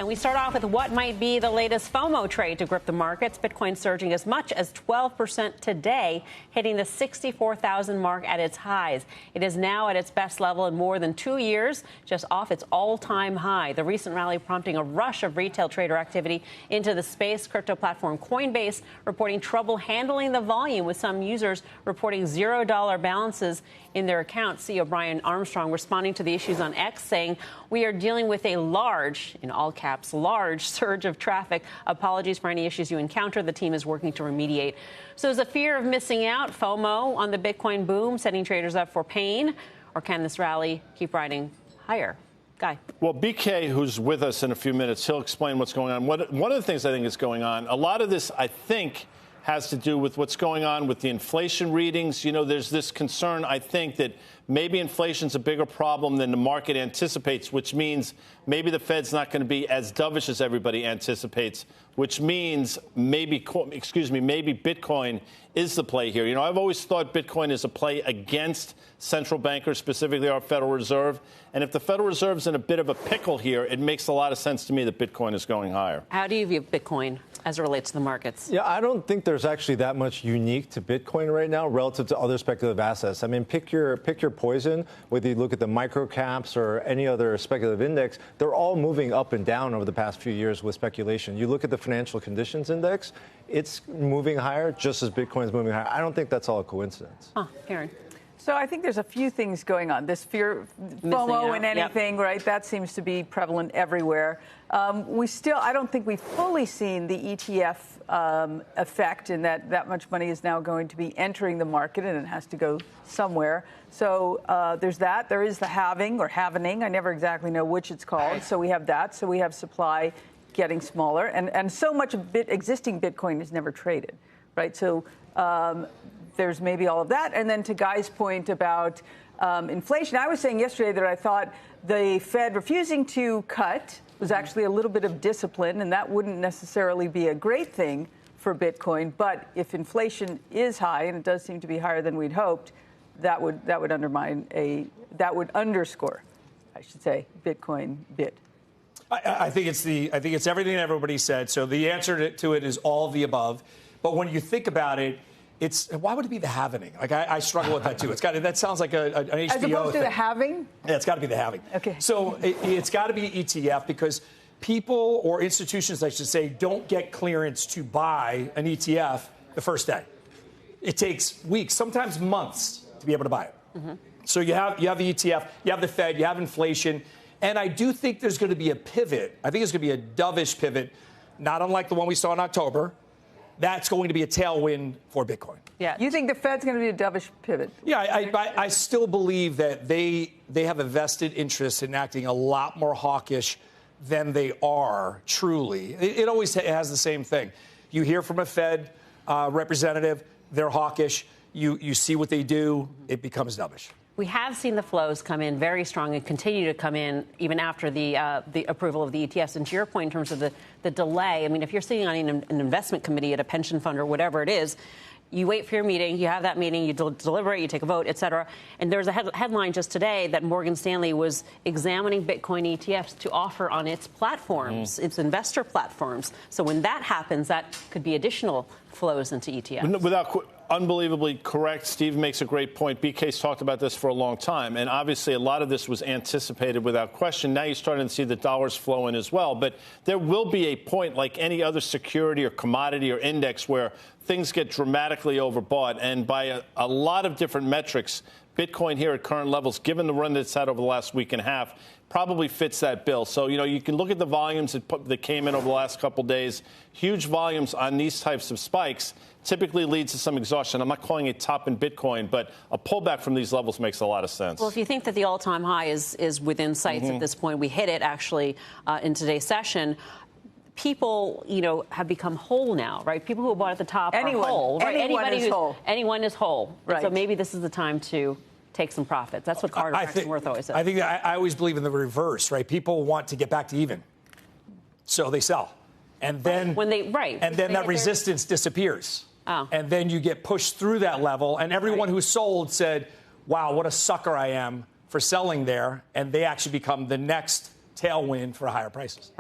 And we start off with what might be the latest FOMO trade to grip the markets. Bitcoin surging as much as 12% today, hitting the 64,000 mark at its highs. It is now at its best level in more than 2 years, just off its all-time high. The recent rally prompting a rush of retail trader activity into the space. Crypto platform Coinbase reporting trouble handling the volume, with some users reporting $0 balances in their accounts. CEO Brian Armstrong responding to the issues on X, saying, "We are dealing with a large, in all caps, large surge of traffic. Apologies for any issues you encounter. The team is working to remediate." So is a fear of missing out, FOMO, on the Bitcoin boom, setting traders up for pain? Or can this rally keep riding higher? Guy. Well, BK, who's with us in a few minutes, he'll explain what's going on. One of the things I think is going on, a lot of this, I think, has to do with what's going on with the inflation readings. You know, there's this concern, I think, that maybe inflation's a bigger problem than the market anticipates, which means maybe the Fed's not going to be as dovish as everybody anticipates, which means maybe Bitcoin is the play here. You know, I've always thought Bitcoin is a play against central bankers, specifically our Federal Reserve. And if the Federal Reserve's in a bit of a pickle here, it makes a lot of sense to me that Bitcoin is going higher. How do you view Bitcoin as it relates to the markets? Yeah, I don't think there's actually that much unique to Bitcoin right now relative to other speculative assets. I mean, pick your poison. Whether you look at the micro caps or any other speculative index, they're all moving up and down over the past few years with speculation. You look at the financial conditions index, it's moving higher just as Bitcoin's moving higher. I don't think that's all a coincidence. Karen. So I think there's a few things going on. This fear, FOMO in anything, right? That seems to be prevalent everywhere. I don't think we've fully seen the ETF effect in that much money is now going to be entering the market and it has to go somewhere. So there's that. There is the halving or halvening. I never exactly know which it's called. So we have that. So we have supply getting smaller. And so much of existing Bitcoin is never traded, right? So there's maybe all of that. And then to Guy's point about inflation, I was saying yesterday that I thought the Fed refusing to cut was actually a little bit of discipline, and that wouldn't necessarily be a great thing for Bitcoin. But if inflation is high, and it does seem to be higher than we'd hoped, that would underscore, I should say, Bitcoin bid. I think it's everything everybody said. So the answer to it is all of the above. But when you think about it, why would it be the halvening? Like I struggle with that too. That sounds like an HBO as opposed to thing. the halving. Yeah, it's got to be the halving. Okay. So it's got to be ETF because people or institutions, I should say, don't get clearance to buy an ETF the first day. It takes weeks, sometimes months, to be able to buy it. Mm-hmm. So you have the ETF, you have the Fed, you have inflation, and I do think there's going to be a pivot. I think it's going to be a dovish pivot, not unlike the one we saw in October. That's going to be a tailwind for Bitcoin. Yeah. You think the Fed's going to be a dovish pivot? Yeah, I still believe that they have a vested interest in acting a lot more hawkish than they are, truly. It always has the same thing. You hear from a Fed representative, they're hawkish. You see what they do, it becomes dovish. We have seen the flows come in very strong and continue to come in even after the approval of the ETFs. And to your point in terms of the delay, I mean, if you're sitting on an investment committee at a pension fund or whatever it is, you wait for your meeting, you have that meeting, you deliver it, you take a vote, et cetera. And there's a headline just today that Morgan Stanley was examining Bitcoin ETFs to offer on its platforms, its investor platforms. So when that happens, that could be additional flows into ETFs. Unbelievably correct. Steve makes a great point. BK's talked about this for a long time, and obviously a lot of this was anticipated without question. Now you're starting to see the dollars flow in as well. But there will be a point, like any other security or commodity or index, where things get dramatically overbought. And by a lot of different metrics, Bitcoin here at current levels, given the run that's had over the last week and a half, probably fits that bill. So, you know, you can look at the volumes that came in over the last couple of days. Huge volumes on these types of spikes typically leads to some exhaustion. I'm not calling it top in Bitcoin, but a pullback from these levels makes a lot of sense. Well, if you think that the all-time high is within sights at this point, we hit it actually in today's session. People, you know, have become whole now, right? People who bought at the top are whole. Right? Anyone is whole. Anyone is whole. Right. So maybe this is the time to take some profits. That's what Carter Worth always says. I think I always believe in the reverse, right? People want to get back to even, so they sell, and then that resistance disappears, and then you get pushed through that level, and everyone who sold said, "Wow, what a sucker I am for selling there," and they actually become the next tailwind for higher prices.